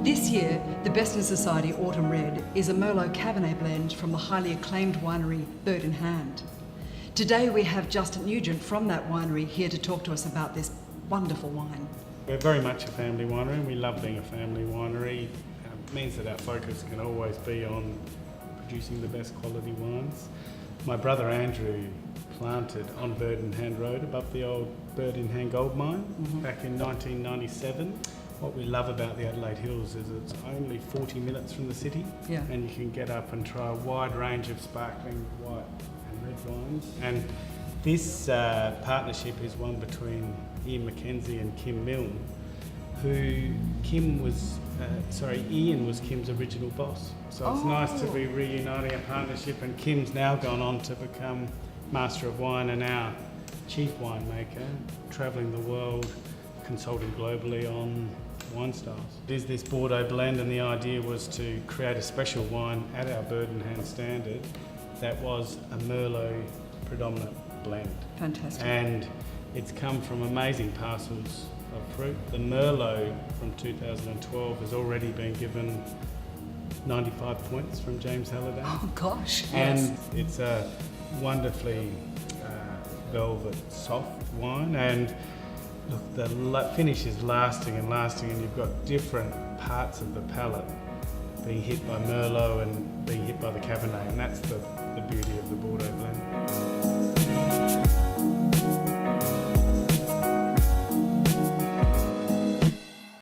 This year, the Best in Society Autumn Red is a Merlot Cabernet blend from the highly acclaimed winery Bird in Hand. Today we have Justin Nugent from that winery here to talk to us about this wonderful wine. We're very much a family winery and we love being a family winery. It means that our focus can always be on producing the best quality wines. My brother Andrew planted on Bird in Hand Road above the old Bird in Hand gold mine back in 1997. What we love about the Adelaide Hills is it's only 40 minutes from the city, and you can get up and try a wide range of sparkling white and red wines. And this partnership is one between Ian McKenzie and Kim Milne, who Ian was Kim's original boss. So it's nice to be reuniting a partnership, and Kim's now gone on to become Master of Wine and our chief winemaker, travelling the world, consulting globally on wine styles. It is this Bordeaux blend, and the idea was to create a special wine at our Bird in Hand standard that was a Merlot predominant blend. Fantastic. And it's come from amazing parcels of fruit. The Merlot from 2012 has already been given 95 points from James Halliday. Oh gosh. And it's a wonderfully velvet soft wine, and look, the finish is lasting and lasting, and you've got different parts of the palate being hit by Merlot and being hit by the Cabernet, and that's the beauty of the Bordeaux blend.